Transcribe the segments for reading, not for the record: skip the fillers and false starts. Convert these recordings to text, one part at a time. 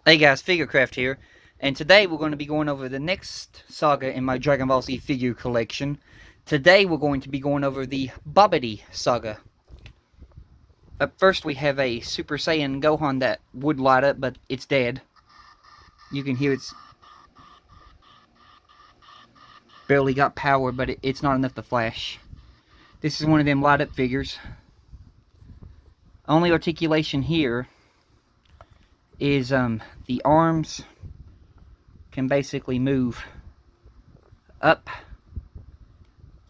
Hey guys, Figurecraft here, and today we're going to be going over the next saga in my Dragon Ball Z figure collection. Today we're going to be going over the Bobbity saga. Up first we have a Super Saiyan Gohan that would light up, but it's dead. You can hear it's barely got power, but it's not enough to flash. This is one of them light up figures. Only articulation here is the arms can basically move up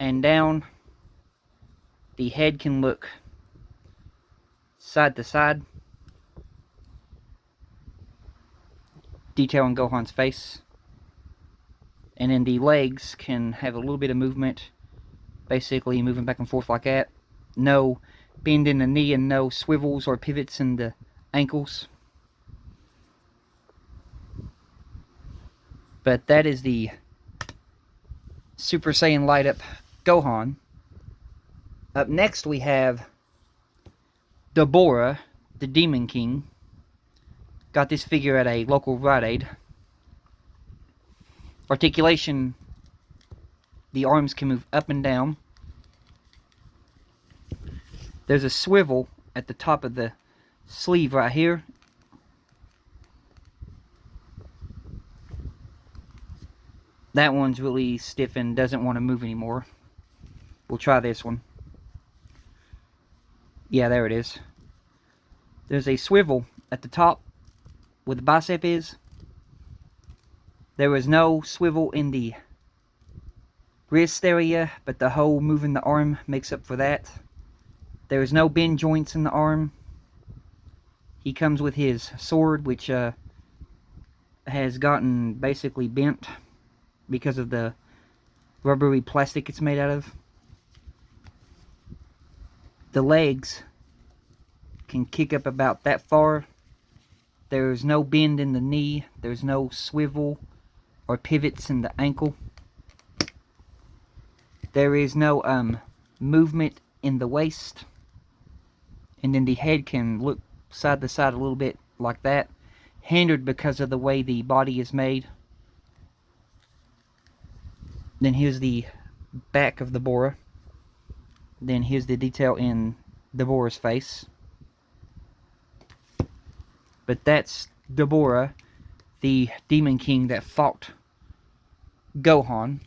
and down. The head can look side to side. Detail on Gohan's face. And then the legs can have a little bit of movement, basically moving back and forth like that. No bend in the knee and no swivels or pivots in the ankles. But that is the Super Saiyan light up Gohan. Up next we have Deborah, the Demon King. Got this figure at a local Rite Aid. Articulation, the arms can move up and down. There's a swivel at the top of the sleeve right here. That one's really stiff and doesn't want to move anymore. We'll try this one. Yeah, there it is. There's a swivel at the top where the bicep is. There is no swivel in the wrist area, but the hole moving the arm makes up for that. There is no bend joints in the arm. He comes with his sword, which has gotten basically bent because of the rubbery plastic it's made out of. The legs can kick up about that far. There's no bend in the knee. There's no swivel or pivots in the ankle. There is no movement in the waist. And then the head can look side to side a little bit like that, hindered because of the way the body is made. Then here's the back of Deborah. Then here's the detail in Deborah's face. But that's Deborah, the Demon King that fought Gohan.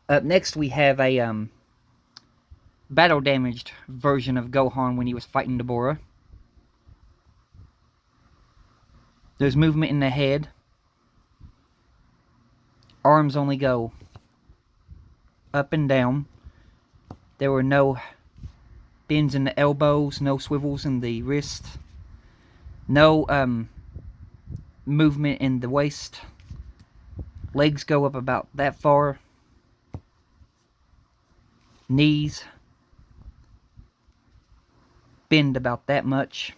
Up next we have a battle damaged version of Gohan when he was fighting Deborah. There's movement in the head. Arms only go up and down. There were no bends in the elbows, no swivels in the wrist, no movement in the waist. Legs go up about that far. Knees bend about that much.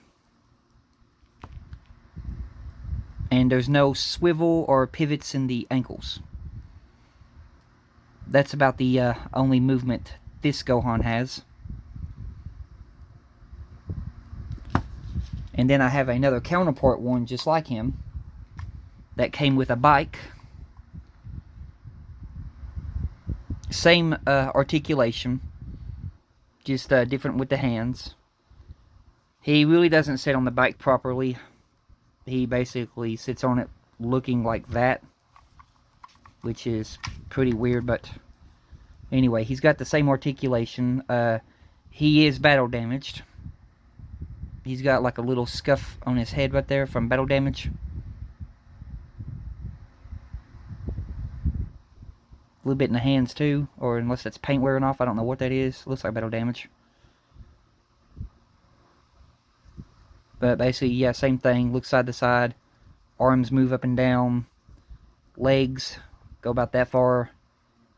And there's no swivel or pivots in the ankles. That's about the only movement this Gohan has. And then I have another counterpart one just like him that came with a bike. Same articulation, just different with the hands. He really doesn't sit on the bike properly. He basically sits on it looking like that, which is pretty weird, but anyway, he's got the same articulation. He is battle damaged. He's got like a little scuff on his head right there from battle damage. A little bit in the hands too, or unless that's paint wearing off, I don't know what that is. Looks like battle damage. But basically, yeah, same thing. Look side to side. Arms move up and down. Legs go about that far.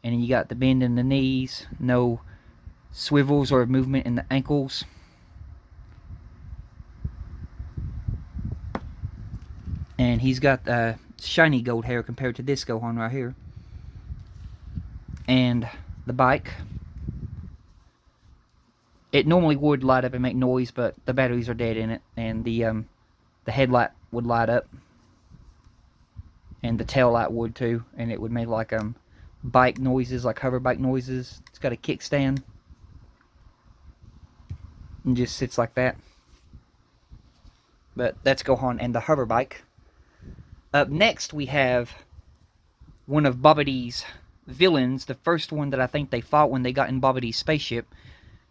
And then you got the bend in the knees. No swivels or movement in the ankles. And he's got shiny gold hair compared to this Gohan right here. And the bike. It normally would light up and make noise, but the batteries are dead in it. And the the headlight would light up, and the tail light would too, and it would make like bike noises, like hoverbike noises. It's got a kickstand and just sits like that. But that's Gohan and the hoverbike. Up next we have one of Bobbity's villains, the first one that I think they fought when they got in Bobbity's spaceship.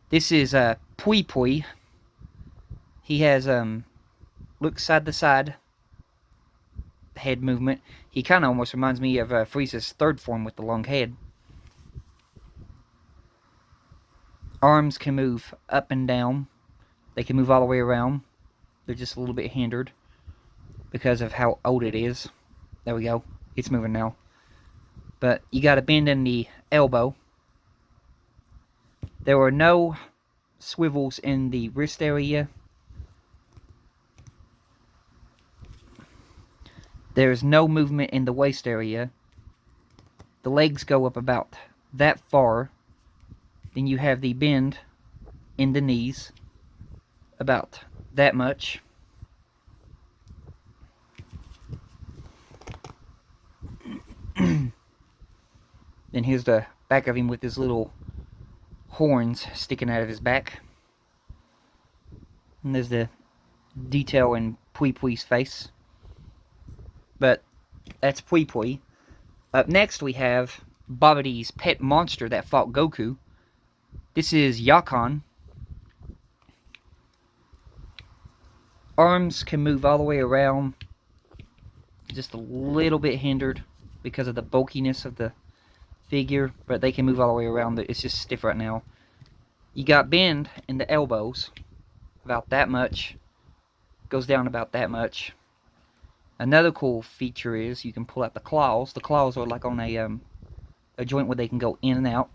This is Puipoi. He has looks side to side head movement. He kind of almost reminds me of Frieza's third form with the long head. Arms can move up and down. They can move all the way around. They're just a little bit hindered because of how old it is. There we go. It's moving now. But you got a bend in the elbow. There were no swivels in the wrist area. There's no movement in the waist area. The legs go up about that far. Then you have the bend in the knees about that much. Then here's the back of him with his little horns sticking out of his back. And there's the detail in Puipoi's face. But that's Puipoi. Up next we have Bobbity's pet monster that fought Goku. This is Yokon. Arms can move all the way around. Just a little bit hindered because of the bulkiness of the figure, but they can move all the way around. It's just stiff right now. You got bend in the elbows, about that much. Goes down about that much. Another cool feature is you can pull out the claws. The claws are like on a joint where they can go in and out.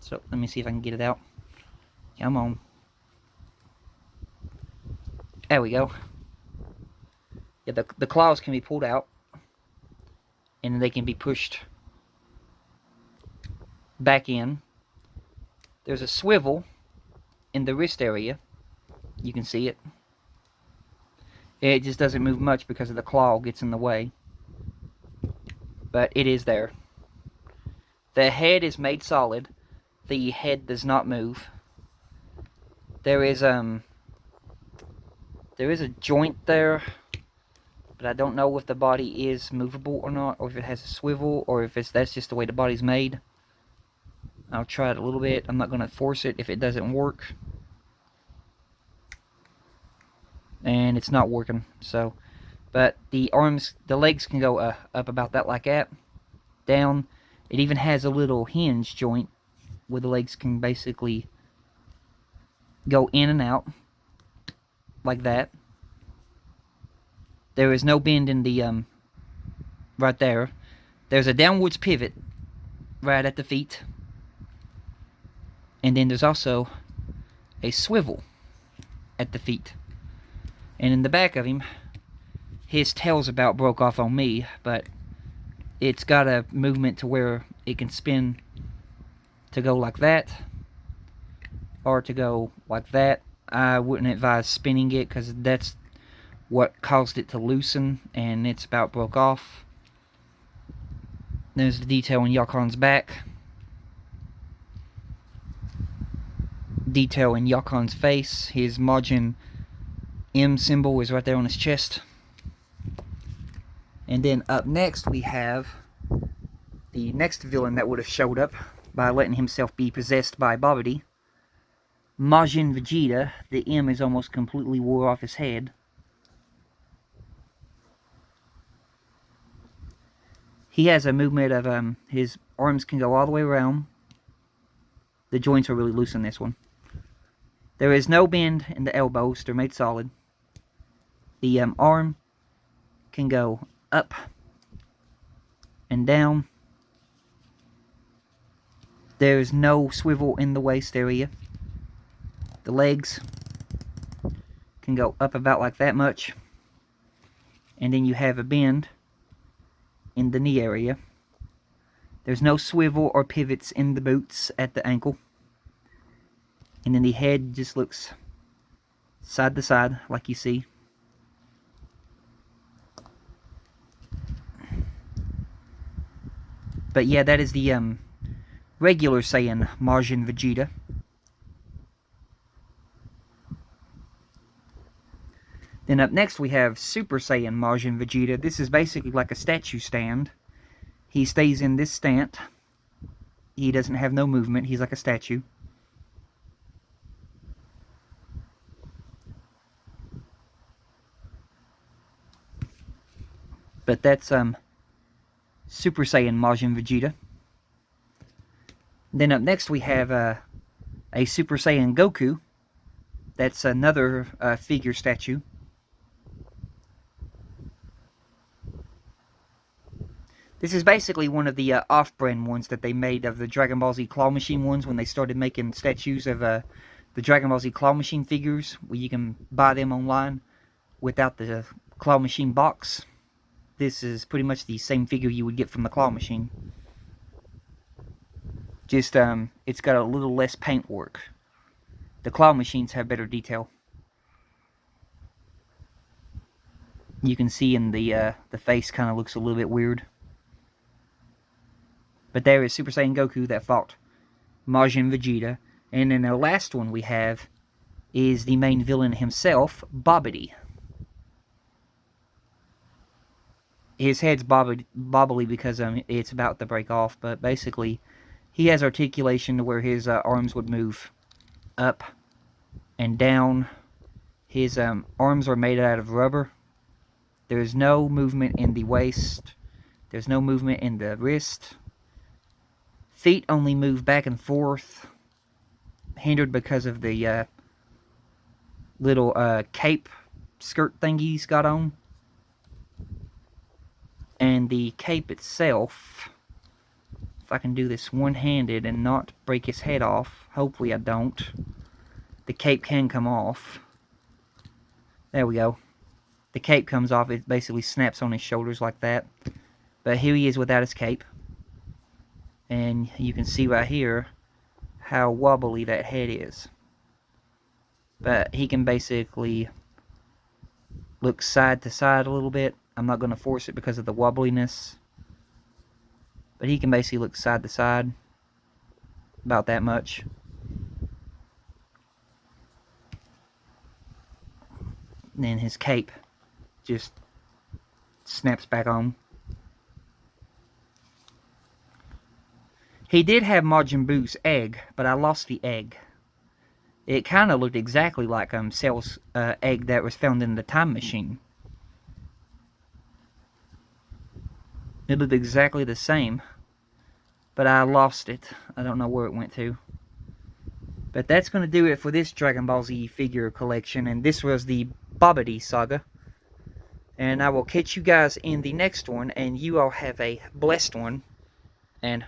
So let me see if I can get it out. Come on. There we go. Yeah, the claws can be pulled out, and they can be pushed back in. There's a swivel in the wrist area. You can see it. It just doesn't move much because of the claw gets in the way. But it is there. The head is made solid. The head does not move. There is a joint there, but I don't know if the body is movable or not, or if it has a swivel, or if that's just the way the body's made. I'll try it a little bit. I'm not going to force it if it doesn't work. And it's not working, so. But the arms, the legs can go up about that, like that, down. It even has a little hinge joint where the legs can basically go in and out, like that. There is no bend in the, right there. There's a downwards pivot right at the feet. And then there's also a swivel at the feet. And in the back of him, his tail's about broke off on me, but it's got a movement to where it can spin to go like that, or to go like that. I wouldn't advise spinning it because that's what caused it to loosen, and it's about broke off. There's the detail in Yokon's back. Detail in Yokon's face. His Majin M symbol is right there on his chest. And then up next we have the next villain that would have showed up by letting himself be possessed by Bobbity. Majin Vegeta. The M is almost completely wore off his head. He has a movement of his arms can go all the way around. The joints are really loose in this one. There is no bend in the elbows. They're made solid. The arm can go up and down. There's no swivel in the waist area. The legs can go up about like that much. And then you have a bend in the knee area. There's no swivel or pivots in the boots at the ankle. And then the head just looks side to side like you see. But yeah, that is the regular Saiyan Majin Vegeta. Then up next we have Super Saiyan Majin Vegeta. This is basically like a statue stand. He stays in this stance. He doesn't have no movement. He's like a statue. But that's Super Saiyan Majin Vegeta. Then up next we have a Super Saiyan Goku. That's another figure statue. This is basically one of the off-brand ones that they made of the Dragon Ball Z Claw Machine ones when they started making statues of the Dragon Ball Z Claw Machine figures, where you can buy them online without the Claw Machine box. This is pretty much the same figure you would get from the Claw Machine. Just, it's got a little less paintwork. The Claw Machines have better detail. You can see in the face kind of looks a little bit weird. But there is Super Saiyan Goku that fought Majin Vegeta. And then the last one we have is the main villain himself, Bobbity. His head's bobbly because it's about to break off, but basically he has articulation to where his arms would move up and down. His arms are made out of rubber. There's no movement in the waist. There's no movement in the wrist. Feet only move back and forth, hindered because of the little cape skirt thingy he's got on. And the cape itself, if I can do this one-handed and not break his head off, hopefully I don't, the cape can come off. There we go. The cape comes off, it basically snaps on his shoulders like that. But here he is without his cape. And you can see right here how wobbly that head is. But he can basically look side to side a little bit. I'm not going to force it because of the wobbliness. But he can basically look side to side. About that much. And then his cape just snaps back on. He did have Majin Buu's egg, but I lost the egg. It kind of looked exactly like Cell's egg that was found in the time machine. It looked exactly the same, but I lost it. I don't know where it went to. But that's going to do it for this Dragon Ball Z figure collection, and this was the Bobbity saga. And I will catch you guys in the next one, and you all have a blessed one, and